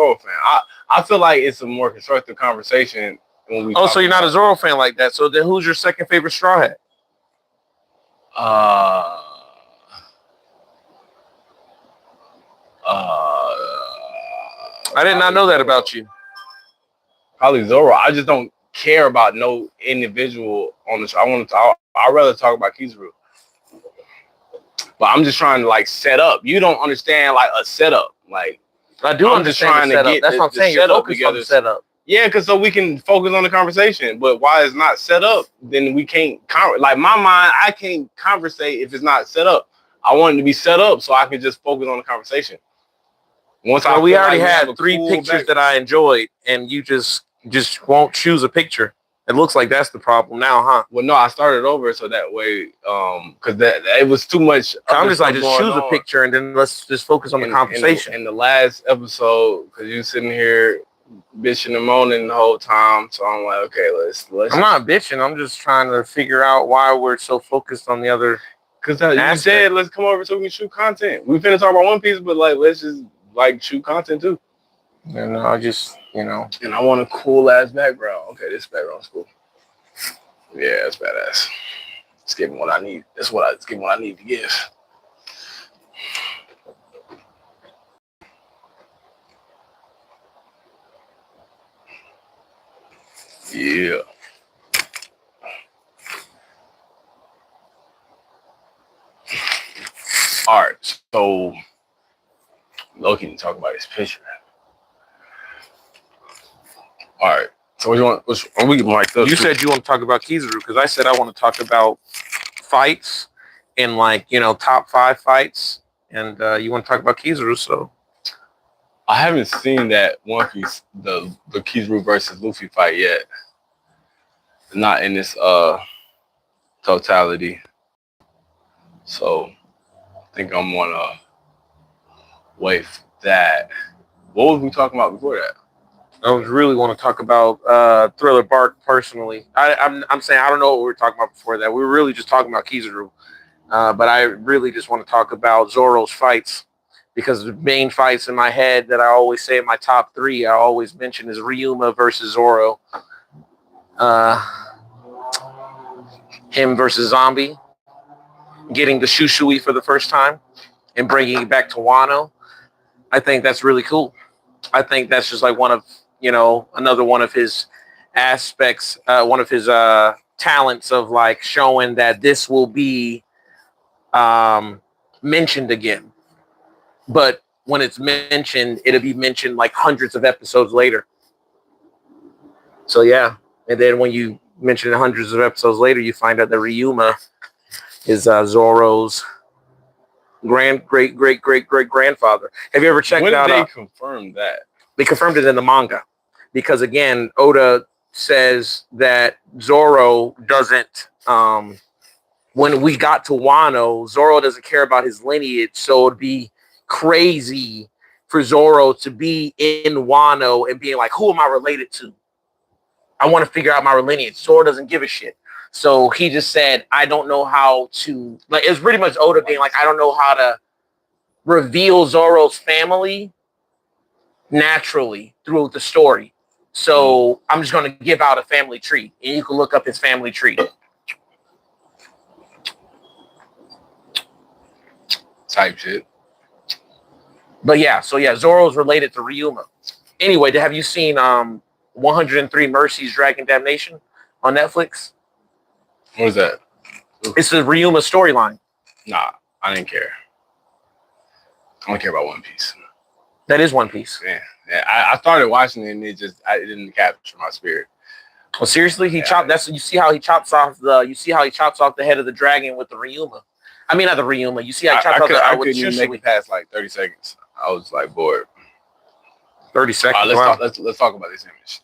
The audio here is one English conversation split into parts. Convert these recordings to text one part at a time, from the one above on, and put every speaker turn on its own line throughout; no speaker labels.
Zoro fan. I feel like it's a more constructive conversation when we.
Oh, so you're not a Zoro fan like that? So then, who's your second favorite Straw Hat?
I
did not know that about you.
Probably Zoro. I just don't care about no individual on the show. I'd rather talk about Kizaru. But I'm just trying to like set up. You don't understand like a setup. Like
I do understand the setup. That's what I'm saying. You're focused on the setup.
Yeah, because so we can focus on the conversation. But why it's not set up, then we can't like my mind, I can't conversate if it's not set up. I want it to be set up so I can just focus on the conversation.
We already had 3 pictures that I enjoyed, and you just won't choose a picture. It looks like that's the problem now, huh?
Well, no, I started over so that way, because that it was too much.
I'm just like, just choose a picture and then let's just focus on the conversation.
In the last episode, because you sitting here bitching and moaning the whole time, so I'm like, okay, let's.
I'm not bitching. I'm just trying to figure out why we're so focused on the other.
Because you said let's come over so we can shoot content. We finna talk about One Piece, but like let's just like shoot content too.
And I just,
and I want a cool ass background. Okay, this background's cool. Yeah, it's badass. It's giving what I need. It's giving what I need to give. Yeah. All right, so Loki can talk about his picture. All right. So what do you want? We can like those.
You said you want to talk about Kizaru because I said I want to talk about fights and top 5 fights, and you want to talk about Kizaru. So
I haven't seen that One Piece the Kizaru versus Luffy fight yet. Not in this totality. So I think I'm gonna wait for that. What was we talking about before that?
I really want to talk about Thriller Bark personally. I'm saying I don't know what we were talking about before that. We were really just talking about Kizaru. But I really just want to talk about Zoro's fights because the main fights in my head that I always say in my top 3, I always mention is Ryuma versus Zoro. Him versus Zombie. Getting the Shushui for the first time and bringing it back to Wano. I think that's really cool. I think that's just like one of, another one of his aspects, one of his talents of like showing that this will be mentioned again. But when it's mentioned, it'll be mentioned like hundreds of episodes later. So yeah. And then when you mention it hundreds of episodes later, you find out that Ryuma is Zoro's great-great-great-great-grandfather. Have you ever checked out?
When did they confirm that?
They confirmed it in the manga. Because again, Oda says that Zoro doesn't, when we got to Wano, Zoro doesn't care about his lineage, so it'd be crazy for Zoro to be in Wano and being like, who am I related to? I want to figure out my lineage. Zoro doesn't give a shit. So he just said, I don't know how to, like, it's pretty much Oda being like, I don't know how to reveal Zoro's family naturally through the story. So I'm just going to give out a family tree, and you can look up his family tree.
Type shit.
But yeah, so yeah, Zoro's related to Ryuma. Anyway, have you seen 103 Mercies Dragon Damnation on Netflix?
What is that?
It's the Ryuma storyline.
Nah, I didn't care. I don't care about One Piece.
That is One Piece.
Yeah. I started watching it and it didn't capture my spirit.
Well, seriously, he chopped. You see how he chops off the head of the dragon with the Ryuma. I mean, not the Ryuma. You see how he chops off the
I couldn't even make it past like 30 seconds. I was like bored.
30 seconds.
Let's talk about this image.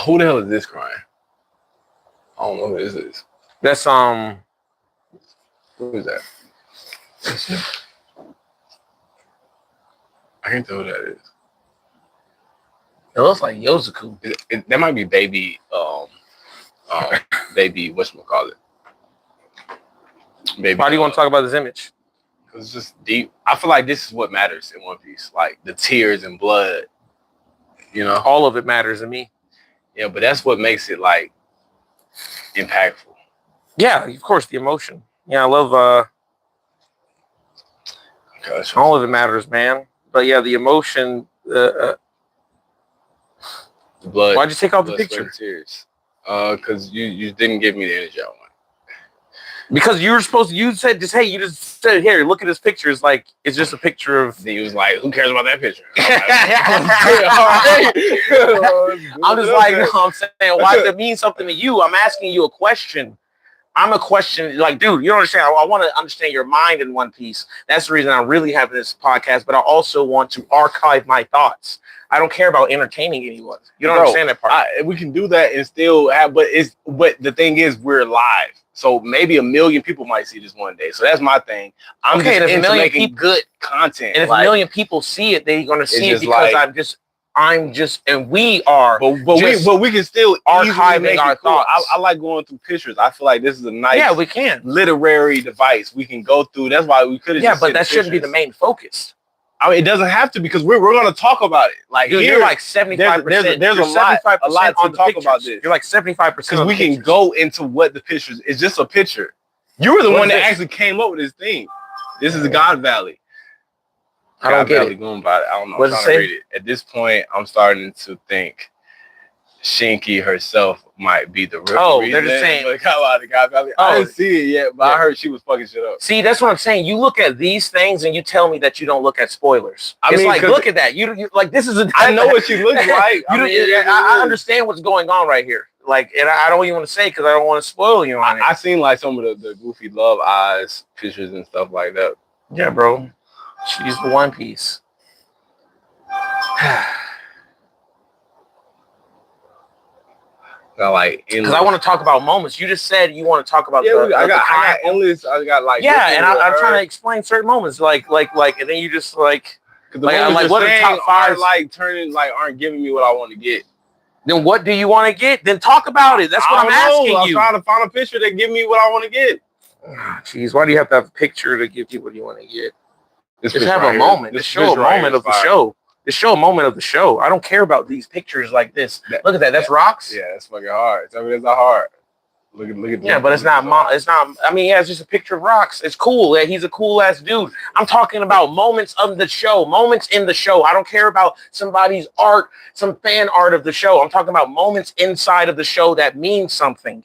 Who the hell is this crying? I don't know who this is.
That's
Who is that? I can't tell who that is.
It looks like Yozuku.
That might be baby. Baby. Whatchamacallit? Baby.
Why do you want to talk about this image?
It's just deep. I feel like this is what matters in One Piece, like the tears and blood. You know,
all of it matters to me.
Yeah, but that's what makes it like impactful.
Yeah, of course, the emotion. Yeah, I love.
Okay,
all of it matters, man. But yeah, the emotion.
Blood.
Why'd you take out the
Blood, sweat,
picture?
and tears. Because you didn't give me the energy I want.
Because you were supposed to. You said just hey. You just said here. Look at this picture. It's like it's just a picture of.
Then he was like, "Who cares about that picture?"
I'm just like, no, I'm saying, why does it mean something to you? I'm asking you a question. I'm a question, like, dude, you don't understand. I want to understand your mind in One Piece. That's the reason I'm really having this podcast, but I also want to archive my thoughts. I don't care about entertaining anyone. You don't understand that part.
We can do that and still have, but the thing is, we're live. So maybe 1 million people might see this one day. So that's my thing. I'm
okay,
just
if
into making good content.
And if 1 million people see it, they're going to see it because and we are.
But we can still
archiving our thoughts.
I like going through pictures. I feel like this is a nice,
yeah, we can
literary device. We can go through. That's why we could have.
Yeah, but that shouldn't be the main focus.
I mean, it doesn't have to because we're going to talk about it. Like,
dude, you're like 75%.
There's a lot to talk about this.
You're like 75%
because we can go into what the pictures. It's just a picture. You were the one that actually came up with this thing. This is the God Valley.
I don't get it.
Going by it. I don't know.
What does it say?
Read it. At this point, I'm starting to think Shinky herself might be the real reason.
They're just saying.
Come out of the God Valley. I didn't see it yet, but I heard she was fucking shit up.
See, that's what I'm saying. You look at these things and you tell me that you don't look at spoilers. It's like, look at that. You like this is.
I know what you look like.
I understand what's going on right here. Like, and I don't even want to say because I don't want to spoil you on it.
I seen like some of the goofy love eyes pictures and stuff like that.
Yeah, bro. She's the One Piece. Because I want to talk about moments. You just said you want to talk about.
I got endless. I got like.
Yeah, and I'm trying to explain certain moments, like, and then you just like
what are top five like turning like aren't giving me what I want to get.
Then what do you want to get? Then talk about it. That's what I'm asking you.
I'm trying to find a picture that give me what I want to get.
Jeez, why do you have to have a picture to give you what you want to get? Just have a moment. Just show a moment of the show. Just show a moment of the show. I don't care about these pictures like this. Look at that. That's rocks.
Yeah, that's fucking hard. I mean, it's not hard. Look at.
Yeah, but it's not. It's not. I mean, yeah, it's just a picture of rocks. It's cool. Yeah, he's a cool ass dude. I'm talking about moments of the show. Moments in the show. I don't care about somebody's art, some fan art of the show. I'm talking about moments inside of the show that mean something.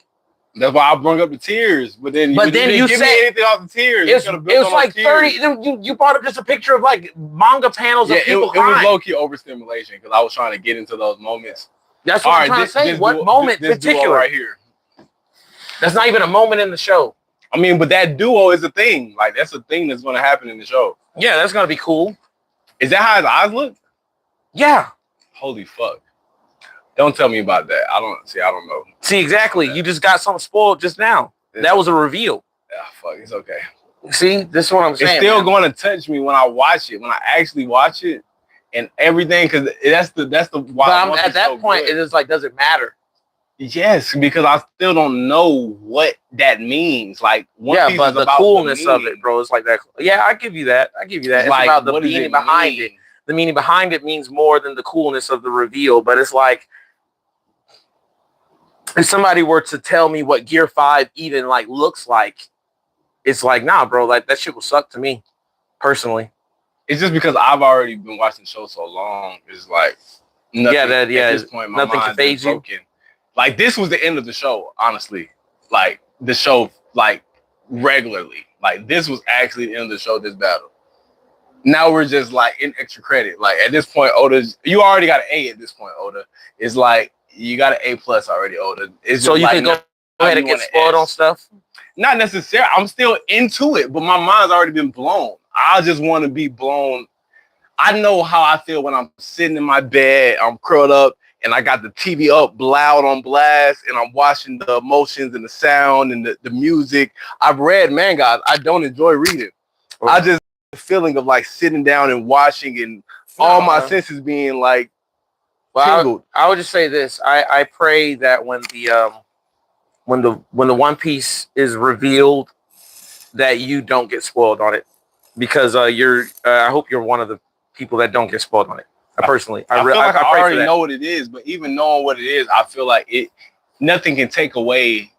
That's why I brought up the tears, but then you didn't give me anything off the tears.
It was like 30. You brought up just a picture of like manga panels of people crying.
It was low key overstimulation because I was trying to get into those moments.
That's what I'm trying to say. What moment in particular?
Right here.
That's not even a moment in the show.
I mean, but that duo is a thing. Like that's a thing that's going to happen in the show.
Yeah, that's going to be cool.
Is that how his eyes look?
Yeah.
Holy fuck. Don't tell me about that. I don't know.
See, exactly. You just got something spoiled just now. That was a reveal.
Yeah, fuck. It's okay.
See, this is what I'm saying.
It's still going to touch me when I watch it. When I actually watch it and everything, because that's the.
Why but at that point, it is like, does it matter?
Yes, because I still don't know what that means. Like,
yeah, but the coolness of it, bro, it's like that. Yeah, I give you that. It's like, about the meaning behind it. The meaning behind it means more than the coolness of the reveal. But it's like, if somebody were to tell me what Gear 5 even like looks like, it's like, nah, bro, like that shit will suck to me, personally.
It's just because I've already been watching the show so long. It's like nothing, at this point, my
nothing can phase you.
Like this was the end of the show, honestly. Like the show, like regularly. Like this was actually the end of the show. This battle. Now we're just like in extra credit. Like at this point, you already got an A at this point, Oda. It's like you got an A+ already, Oda. It's
so you can go ahead and get spoiled on stuff?
Not necessarily. I'm still into it, but my mind's already been blown. I just want to be blown. I know how I feel when I'm sitting in my bed, I'm curled up, and I got the TV up loud on blast, and I'm watching the emotions and the sound and the music. I've read mangas. I don't enjoy reading. Okay. I just the feeling of like sitting down and watching and all my senses being like tingled.
I would just say this. I pray that when the One Piece is revealed, that you don't get spoiled on it. because you're. I hope you're one of the people that don't get spoiled on it. Personally,
I feel like I
pray for
already
that.
know what it is, but even knowing what it is, I feel like nothing can take away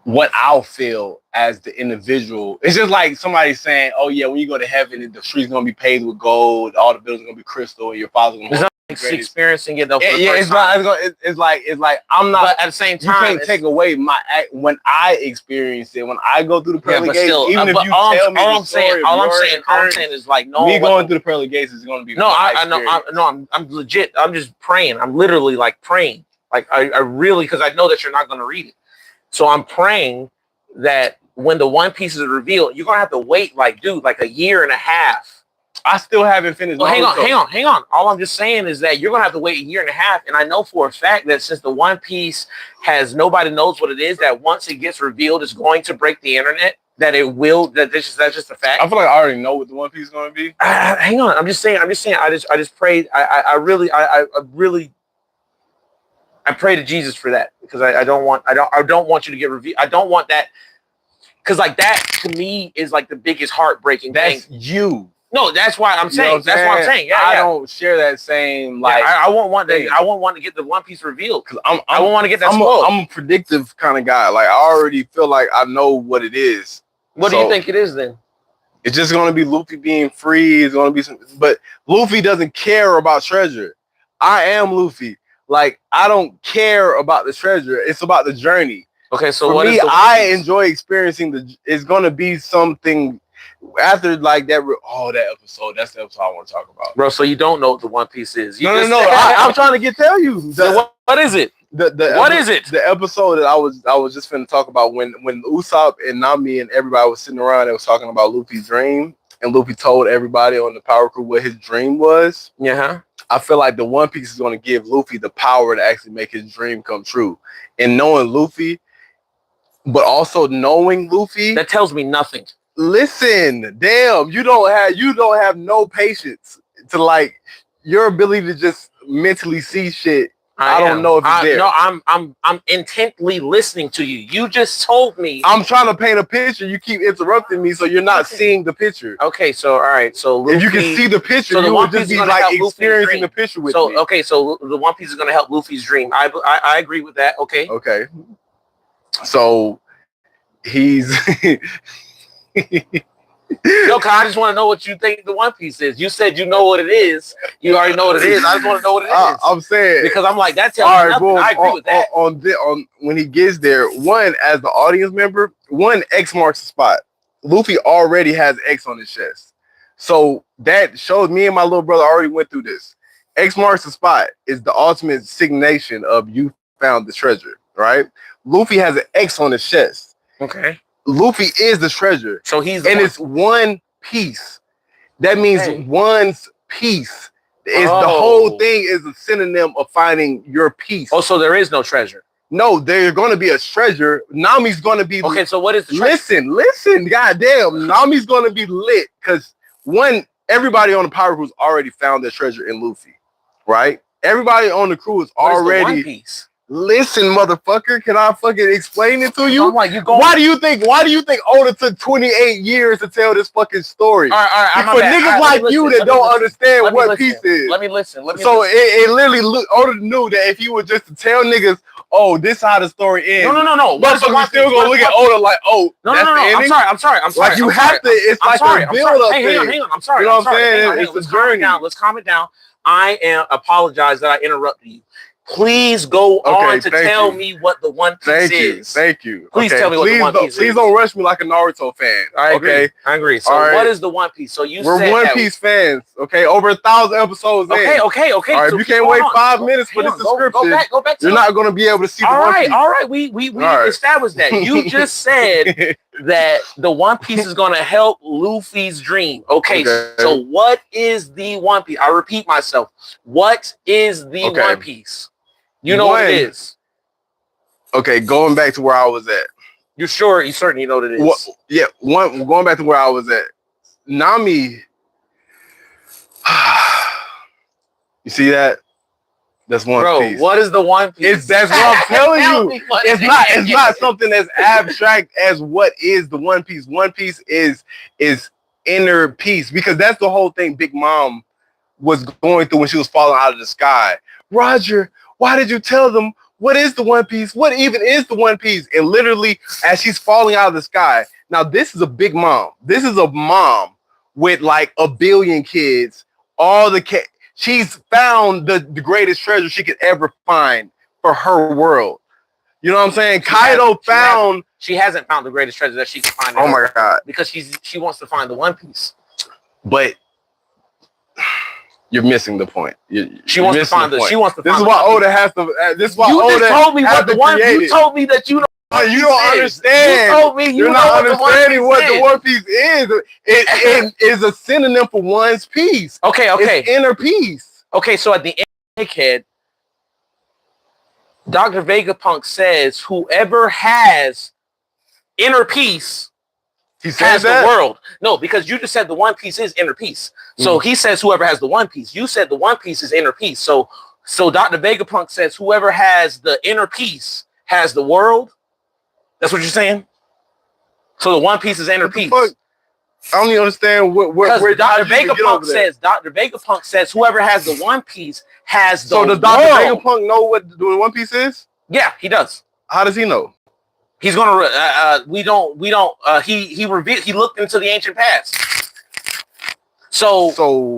what I'll feel as the individual. It's just like somebody saying, "Oh yeah, when you go to heaven, the streets gonna be paved with gold, all the buildings gonna be crystal, and your father's gonna."
It's not like experiencing it though.
It's like I'm not.
But at the same time,
you can't take away my when I experience it. When I go through the pearly gates,
still,
even if you tell me the story,
all I'm saying is like
me going through the pearly gates is gonna be
I know. I'm legit. I'm just praying. I'm literally like praying. Like I really, because I know that you're not gonna read it. So I'm praying that when the One Piece is revealed, you're gonna have to wait, like, dude, like a year and a half.
I still haven't finished.
Well, hang on. All I'm just saying is that you're gonna have to wait a year and a half, and I know for a fact that since the One Piece has nobody knows what it is, that once it gets revealed, it's going to break the internet. That it will. That's just a fact.
I feel like I already know what the One Piece is going to be.
Hang on. I'm just saying. I just prayed. I really pray to Jesus for that, because I don't want you to get revealed. I don't want that, because like that to me is like the biggest heartbreaking thing.
That's you.
No, that's why I'm saying. That's what I'm saying. Yeah,
I don't share that same like.
Yeah, I won't want that. I won't want to get the One Piece revealed, because I won't want to get that.
I'm a predictive kind of guy. Like I already feel like I know what it is.
What do you think it is then?
It's just going to be Luffy being free. It's going to be but Luffy doesn't care about treasure. I am Luffy. Like, I don't care about the treasure. It's about the journey.
Okay, so
for me, I enjoy experiencing it's going to be something after like that. That episode. That's the episode I want to talk about,
bro. So you don't know what the One Piece is?
No. I'm trying to tell you.
What is it? What is it?
The episode that I was just finna talk about when Usopp and Nami and everybody was sitting around. They was talking about Luffy's dream, and Luffy told everybody on the Power Crew what his dream was.
Yeah.
I feel like the One Piece is going to give Luffy the power to actually make his dream come true. And knowing Luffy, but also knowing Luffy,
that tells me nothing.
Listen, damn, you don't have no patience to like your ability to just mentally see shit. I don't know if it's there.
No, I'm intently listening to you. You just told me.
I'm trying to paint a picture. You keep interrupting me, so you're not seeing the picture.
Okay, so all right, so Luffy,
if you can see the picture, so you would just be like experiencing the picture with me.
Okay, so the One Piece is going to help Luffy's dream. I agree with that. Okay.
Okay. So he's.
No, I just want to know what you think the One Piece is. You said you know what it is. You already know what it is. I just want to know what it is.
I'm saying,
because I'm like, that tells me nothing. Well, I agree with that.
On when he gets there, one, as the audience member, X marks the spot. Luffy already has X on his chest. So that shows me and my little brother already went through this. X marks the spot is the ultimate signation of you found the treasure, right? Luffy has an X on his chest.
Okay.
Luffy is the treasure.
So
it's one piece. That means one's piece. The whole thing is a synonym of finding your piece.
Oh, so there is no treasure.
No, there's going to be a treasure. Nami's going to be
okay. So what is the treasure?
Listen, goddamn. Nami's going to be lit because everybody on the Power Crew's already found their treasure in Luffy, right? Everybody on the crew is already.
What is the One Piece?
Listen, motherfucker, can I fucking explain it to you?
I'm like,
why do you think Oda took 28 years to tell this fucking story?
All right.
For niggas like you that don't understand what Piece is.
Let me listen.
So it literally, Oda knew that if he was just to tell niggas, oh, this how the story ends.
No.
Motherfuckers still gonna look at Oda like, oh, that's the ending?
I'm sorry.
Like you have to, it's like a build up thing.
Hang on. I'm sorry.
You know what I'm saying? It's a journey.
Let's calm it down. I apologize that I interrupted you. Please go on to tell me what the One Piece is.
Thank you.
Please tell me what the One Piece is.
Please don't rush me like a Naruto fan.
I agree. So what is the One Piece? So
we're One Piece fans. Okay, over 1,000 episodes.
Okay.
All right, if you can't wait 5 minutes for this description,
go back.
You're not going to be able to see the One Piece.
All right. We established that. You just said that the One Piece is going to help Luffy's dream. Okay. So what is the One Piece? I repeat myself. What is the One Piece? You know what it is.
Okay, going back to where I was at.
You sure? You certainly know what it is.
Going back to where I was at. Nami. You see that? That's One Piece.
What is the One Piece?
That's what I'm telling you. It's not something as abstract as what is the One Piece. One Piece is inner peace, because that's the whole thing Big Mom was going through when she was falling out of the sky. Roger, why did you tell them? What is the One Piece? What even is the One Piece? And literally, as she's falling out of the sky, now this is a big mom. This is a mom with like a billion kids. She's found the greatest treasure she could ever find for her world. You know what I'm saying?
She hasn't found the greatest treasure that she can find.
Oh my God!
Because she wants to find the One Piece.
But you're missing the point.
She wants to find the. She wants to.
This is why Oda has to. This is why
you
Oda
just told me what the One. You told me that you don't.
You don't understand.
You told me
you're not understanding what the One Piece is. It is a synonym for one's peace.
Okay.
It's inner peace.
Okay, so at the end, kid, Dr. Vegapunk says whoever has inner peace has the world. No, because you just said the One Piece is inner peace. So he says whoever has the One Piece. You said the One Piece is inner peace. So Dr. Vegapunk says whoever has the inner peace has the world. That's what you're saying? So the One Piece is inner peace.
Fuck? I don't even understand where
Dr. Vegapunk says whoever has the One Piece has the world.
So does Dr. Vegapunk know what the One Piece is?
Yeah, he does.
How does he know?
He's gonna. We don't. He revealed. He looked into the ancient past. So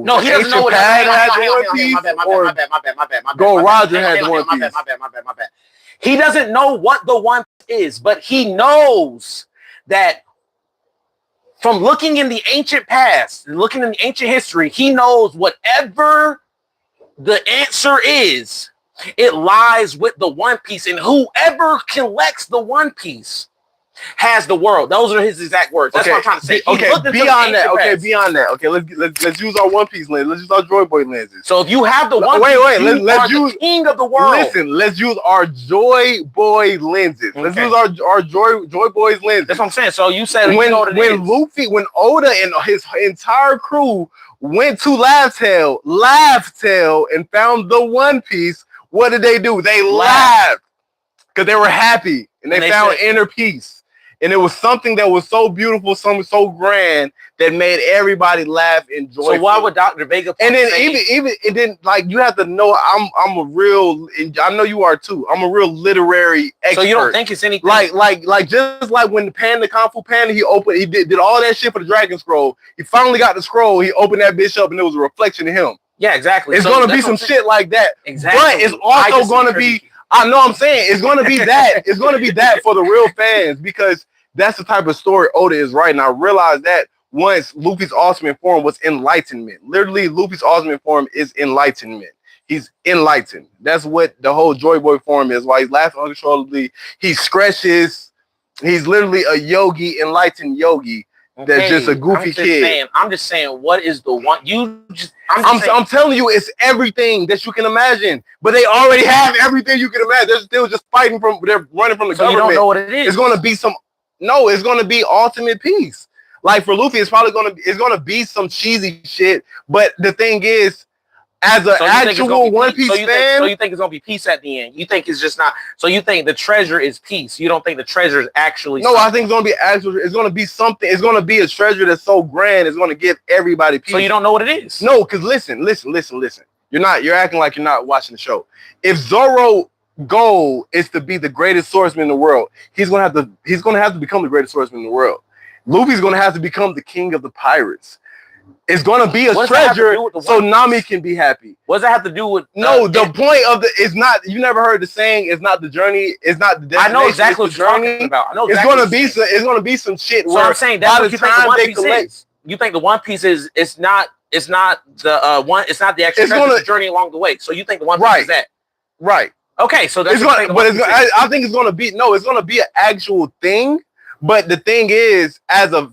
no, he doesn't know what
had the One Piece.
My bad.
Go Roger had the One Piece.
My bad. He doesn't know what the One Piece is, but he knows that from looking in the ancient past, looking in the ancient history, he knows whatever the answer is, it lies with the One Piece, and whoever collects the One Piece has the world. Those are his exact words. That's what I'm trying to say.
Beyond that. Okay, let's use our One Piece lens. Let's use our Joy Boy lenses.
So if you have the One Piece, let's use the king of the world.
Listen, let's use our Joy Boy lenses. Let's use our Joy Boy's lenses.
That's what I'm saying. So you said
when Oda and his entire crew went to Laugh Tale, and found the One Piece, what did they do? They laughed because they were happy and they found inner peace. And it was something that was so beautiful, something so grand that made everybody laugh and joyful.
So why would Dr. Vegapunk
and then even it didn't, like, you have to know I'm a real, and I know you are too. I'm a real literary expert.
So you don't think it's anything
like just like when the Kung Fu Panda, he did all that shit for the Dragon Scroll. He finally got the scroll. He opened that bitch up and it was a reflection of him.
Yeah, exactly.
It's gonna be some shit like that.
Exactly.
But it's also gonna be. I know I'm saying it's gonna be that. It's gonna be that for the real fans, because that's the type of story Oda is writing. I realized that once Luffy's ultimate form was enlightenment. Literally, Luffy's ultimate form is enlightenment. He's enlightened. That's what the whole Joy Boy form is. Why he's laughing uncontrollably. He scratches. He's literally a yogi, enlightened yogi. That's just a goofy kid.
I'm just saying, what is the one
I'm telling you, it's everything that you can imagine. But they already have everything you can imagine. They're still just fighting they're running from the government.
You don't know what it is.
It's gonna be it's gonna be ultimate peace. Like for Luffy, it's gonna be some cheesy shit. But the thing is, as an actual One Piece fan,
so you think it's gonna be peace at the end? You think it's just not? So you think the treasure is peace? You don't think the treasure is actually?
No, I think it's gonna be actual. It's gonna be something. It's gonna be a treasure that's so grand. It's gonna give everybody peace.
So you don't know what it is?
No, because listen. You're acting like you're not watching the show. If Zoro goal is to be the greatest swordsman in the world, he's gonna have to become the greatest swordsman in the world. Luffy's gonna have to become the king of the pirates. It's gonna be a treasure so Nami can be happy.
What does that have to do with?
The point of it's not. You never heard the saying. It's not the journey. It's not the destination.
I know exactly what you're talking about. I know exactly
it's gonna be some shit.
So I'm saying that's what you think the One Piece is. You think the One Piece is? It's not the one. It's not the actual treasure, it's the journey along the way. So you think the One Piece is that?
Right.
Okay, so that's
I think it's gonna be it's gonna be an actual thing. But the thing is, as a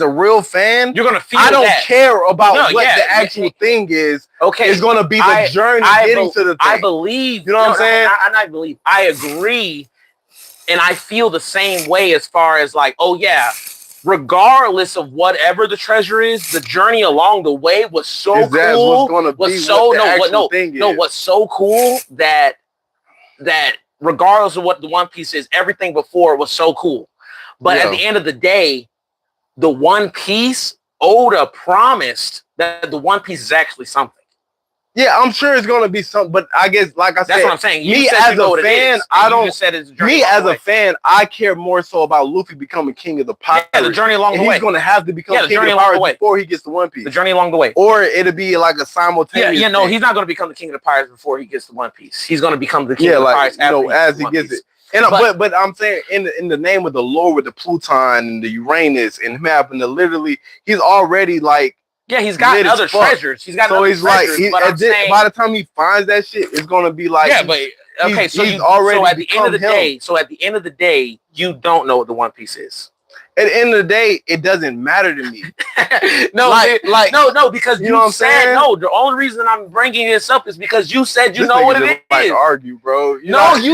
real fan,
you're gonna feel.
I don't care about what the actual thing is.
Okay,
it's gonna be the journey getting to the thing.
I believe.
You know what I'm saying?
I believe. I agree, and I feel the same way as far as like, oh yeah, regardless of whatever the treasure is, the journey along the way was so cool. What's so cool that regardless of what the One Piece is, everything before was so cool. But at the end of the day, the One Piece Oda promised that the One Piece is actually something.
Yeah, I'm sure it's gonna be something, but I guess, like I said,
that's what I'm saying.
Me as a fan, I don't. Me as a fan, I care more so about Luffy becoming king of the pirates.
Yeah, the journey along the way.
He's gonna have to become king of the pirates before he gets to One Piece.
The journey along the way,
or it'll be like a simultaneous.
Yeah, no, he's not gonna become the king of the pirates before he gets to One Piece. He's gonna become the king of the pirates as he gets it.
And but I'm saying in the name of the lore with the Pluton and the Uranus and him having to literally, he's already like.
Yeah, he's got other treasures. He's got
so
other
he's
treasures.
Like, by the time he finds that shit, it's gonna be like.
Yeah, but okay, so he's already. So at the end of the day, you don't know what the One Piece is.
At the end of the day, it doesn't matter to me.
No, because
you know what I'm saying?
No, the only reason I'm bringing this up is because you said you know what it is.
Like argue, bro.
You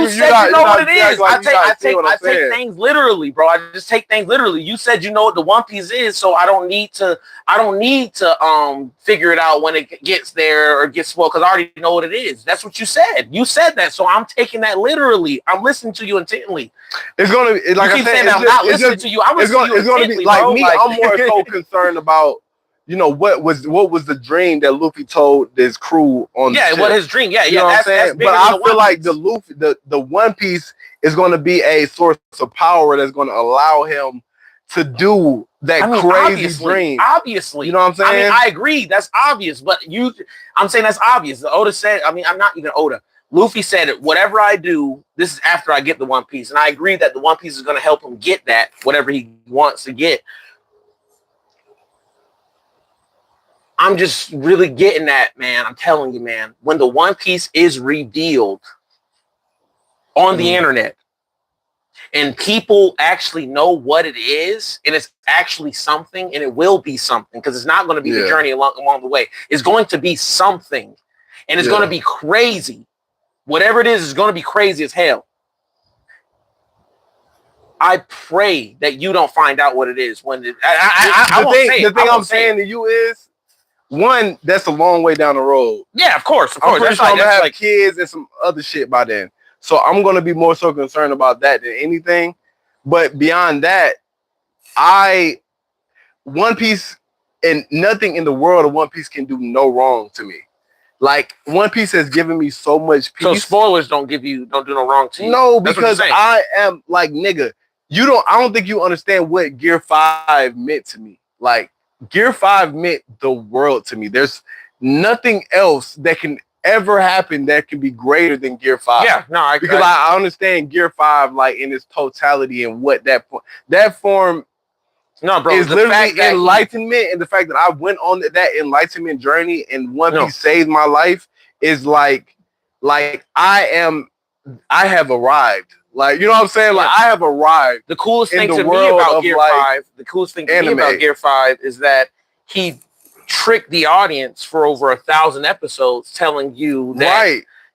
said you know what it is. I take things literally, bro. I just take things literally. You said you know what the One Piece is, so I don't need to figure it out when it gets there or gets spoiled because I already know what it is. That's what you said. You said that, so I'm taking that literally. I'm listening to you intently.
It's gonna be like I said.
I'm not listening to you. It's gonna be
like me. I'm more so concerned about, what was the dream that Luffy told his crew on the ship.
What his dream. You know
what I'm saying? But I feel like the One Piece is going to be a source of power that's going to allow him to do that crazy dream.
Obviously,
you know what I'm saying?
I agree. That's obvious, but I'm saying that's obvious. Oda said. I'm not even Oda. Luffy said it. Whatever I do, this is after I get the One Piece, and I agree that the One Piece is going to help him get that whatever he wants to get. I'm just really getting that, man. I'm telling you, man. When the One Piece is revealed on the internet, and people actually know what it is, and it's actually something, and it will be something, because it's not going to be the journey along the way. It's going to be something, and it's going to be crazy. Whatever it is going to be crazy as hell. I pray that you don't find out what it is when the
thing I'm saying to you is, one, that's a long way down the road.
Yeah, of course.
I'm pretty sure I'm gonna have kids and some other shit by then. So I'm gonna be more so concerned about that than anything. But beyond that, One Piece and nothing in the world of One Piece can do no wrong to me. Like, One Piece has given me so much peace.
So spoilers don't do no wrong to you.
No, because I am like, nigga, I don't think you understand what Gear 5 meant to me. Like, Gear 5 meant the world to me. There's nothing else that can ever happen that can be greater than Gear 5.
Yeah, no,
I understand Gear 5 like in its totality and what that form.
No, bro,
it's literally enlightenment, and the fact that I went on that enlightenment journey and One Piece saved my life is like I have arrived. Like, you know what I'm saying? Like, I have arrived.
The coolest thing to me about Gear 5, the coolest thing to me about Gear 5 is that he tricked the audience for over 1,000 episodes, telling you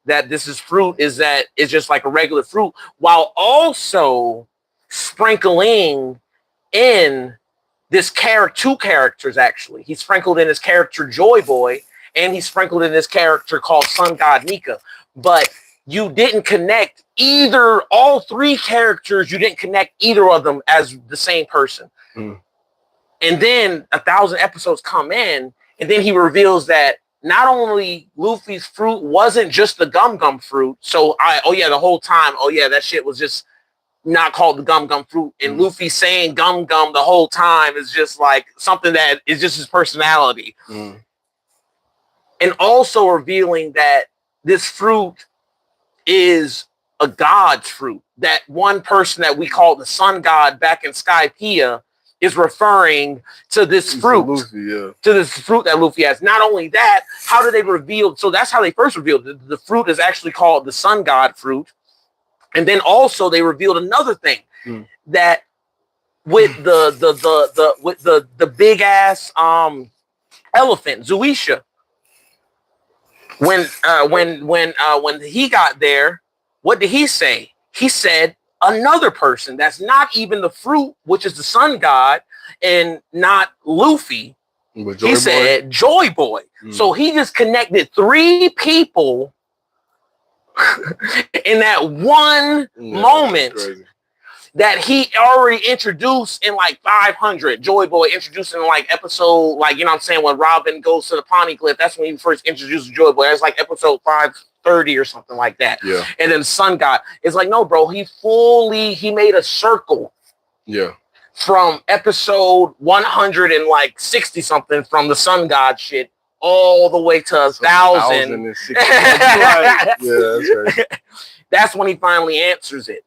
that this is fruit, is that it's just like a regular fruit, while also sprinkling in this two characters. Actually, he sprinkled in his character Joy Boy, and he sprinkled in this character called Sun God Nika. But you didn't connect all three characters. You didn't connect either of them as the same person. And then 1,000 episodes come in, and then he reveals that not only Luffy's fruit wasn't just the gum fruit. So the whole time, that shit was just not called the gum fruit, and Luffy saying gum the whole time is just like something that is just his personality. And also revealing that this fruit is a god's fruit, that one person that we call the sun god back in Skypiea is referring to this fruit, to this fruit that Luffy has. Not only that, how do they reveal? So that's how they first revealed it. The fruit is actually called the sun god fruit. And then also they revealed another thing, that with the big ass elephant Zuisha, when he got there, what did he say? He said another person that's not even the fruit, which is the sun god, and not Luffy. He said Joy Boy. So he just connected three people in that one moment. that he already introduced in like 500. Joy Boy introduced in like episode, like, you know what I'm saying, when Robin goes to the Poneglyph, that's when he first introduced Joy Boy. That's like episode 530 or something like that.
Yeah.
And then Sun God, it's like, no, bro, he made a circle.
Yeah.
From episode 160 something from the Sun God shit all the way to 1,000.
Yeah, that's right.
That's when he finally answers it.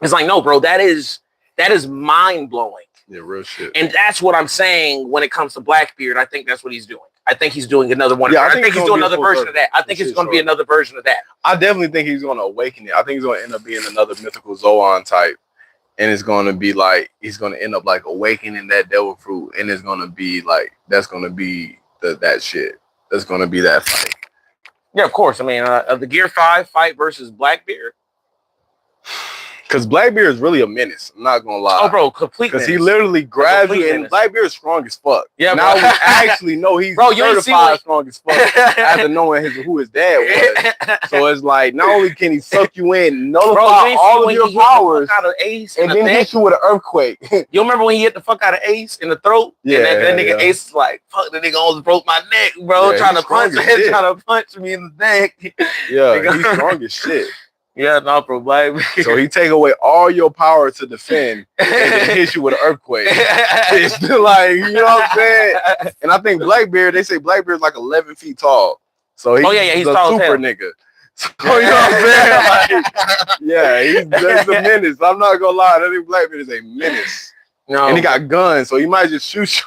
It's like, no, bro, that is mind blowing.
Yeah, real shit.
And that's what I'm saying when it comes to Blackbeard. I think that's what he's doing. I think he's doing another one.
Yeah,
I think he's doing another version of that. I think it's going to be another version of that.
I definitely think he's going to awaken it. I think he's going to end up being another mythical Zoan type. And it's going to be like, he's going to end up like awakening that devil fruit. And it's going to be like, that's going to be that shit. That's going to be that fight.
Yeah, of course. I mean, the Gear 5 fight versus Blackbeard.
Because Blackbeard is really a menace. I'm not going to lie.
Oh, bro, complete
Because he literally grabs you, and Blackbeard is strong as fuck. Yeah, now we actually know he's certified strong as fuck after knowing who his dad was. So it's like, not only can he suck you in, nullify all of your powers,
out of Ace
and then hit you with an earthquake.
You remember when he hit the fuck out of Ace in the throat?
Yeah.
And that nigga Ace is like, fuck, the nigga almost broke my neck, bro. Trying to punch me in the neck.
Yeah, he's strong as shit.
Yeah, no, bro, Blackbeard.
So he take away all your power to defend and then hit you with an earthquake. It's like, you know what I'm saying? And I think Blackbeard, they say Blackbeard's like 11 feet tall. So he's a
tall
super nigga. So you know what I'm saying? Like, yeah, he's a menace. I'm not gonna lie, I think Blackbeard is a menace. No. And he got guns, so he might just shoot you.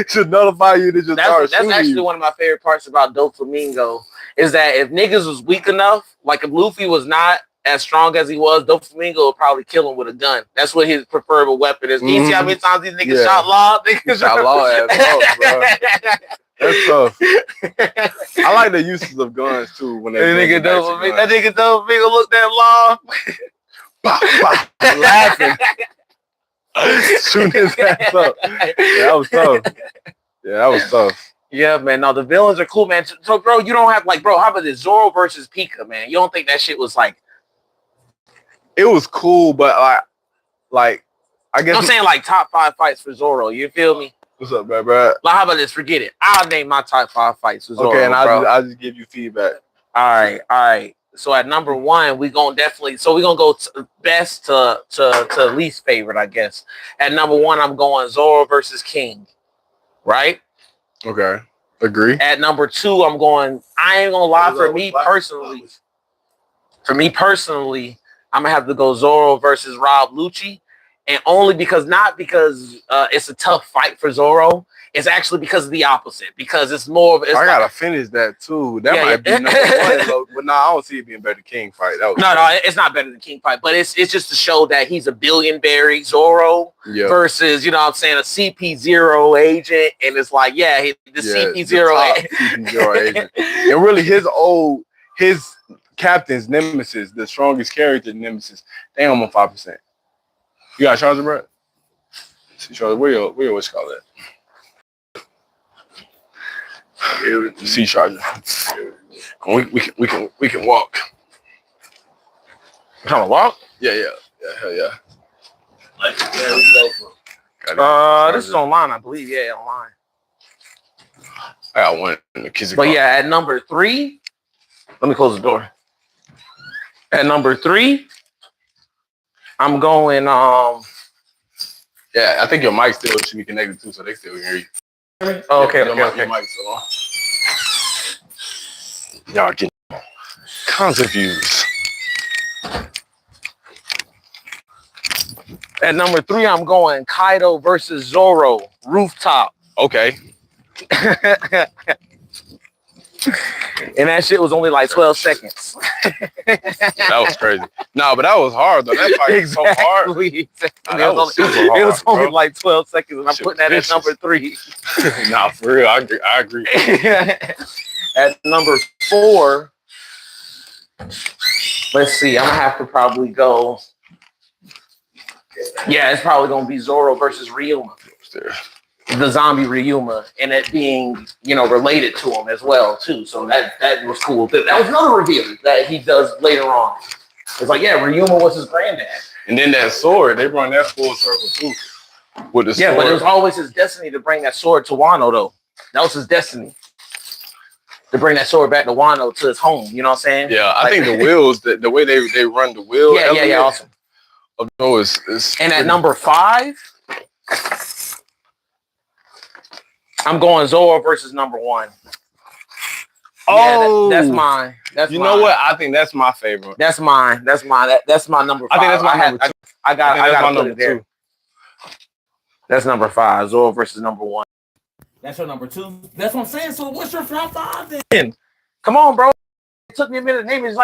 Should nullify you to just start shooting.
That's actually one of my favorite parts about Doflamingo. Is that if niggas was weak enough, like if Luffy was not as strong as he was, Doflamingo would probably kill him with a gun. That's what his preferable weapon is. You see how many times these niggas shot Law?
Shot Law ass bro. That's tough. I like the uses of guns too. When that nigga
Doflamingo looked at Law,
laughing, shooting his ass up. Yeah, that was tough. Yeah, that was tough.
Yeah, man. No, the villains are cool, man. So, bro, you don't have like, bro, how about this Zoro versus Pika, man? You don't think that shit was like?
It was cool, but like, I guess
I'm saying like top 5 fights for Zoro. You feel me?
What's up, bro?
Like, how about this? Forget it. I'll name my top 5 fights for Zoro.
Okay, and I'll just give you feedback.
All right. So at number 1, we're gonna go best to least favorite, I guess. At number 1, I'm going Zoro versus King, right?
Okay, agree.
At number 2, I ain't gonna lie, for me personally, I'm gonna have to go Zoro versus Rob Lucci. And only not because it's a tough fight for Zoro. It's actually because of the opposite. Because it's more of I
gotta finish that too. That might be number 1. But no, I don't see it being better than King fight.
No, it's not better than King fight. But it's just to show that he's a billion-berry Zoro versus, you know what I'm saying, a CP0 agent. And it's like,
CP0 agent. And really his captain's nemesis, the strongest character nemesis, they on 5%. You got a charger, bro? Charger, where your what's called that? C charger. We can walk.
Kind of walk?
Yeah, hell yeah.
Like, this is online, I believe. Yeah, online.
I got one in the kids.
But yeah, at number 3, let me close the door. At number 3, I'm going.
Yeah, I think your mic still should be connected too, so they still hear you.
Oh, okay.
Your mic still on. Y'all get concept views.
At number 3, I'm going Kaido versus Zoro, Rooftop.
Okay.
And that shit was only like 12 seconds.
That was crazy. No, but that was hard though. That fight was so hard.
It was only like 12 seconds, and I'm putting that at number 3.
Nah, for real, I agree.
At number 4, let's see. I'm gonna have to probably go. Yeah, it's probably gonna be Zoro versus Ryuma. The zombie Ryuma, and it being, related to him as well too. So that was cool. That was another reveal that he does later on. It's like, yeah, Ryuma was his granddad.
And then that sword, they run that full circle too. With the
Yeah,
sword.
but it was always his destiny to bring that sword to Wano, though. That was his destiny. To bring that sword back to Wano to his home. You know what I'm saying?
Yeah, I think the wheels, the way they run the wheel.
Yeah, awesome.
No, it's
And at number 5, I'm going Zoro versus number 1.
Oh,
yeah, that's mine. That's
you
mine.
know what? I think that's my favorite.
That's mine. That's mine. That's my number 5.
I think that's my number 2.
I got my number
2.
That's number 5. Zoro versus number 1. That's your number 2. That's what I'm saying. So what's your top 5 then? Come on, bro. It took me a minute to name it. It's like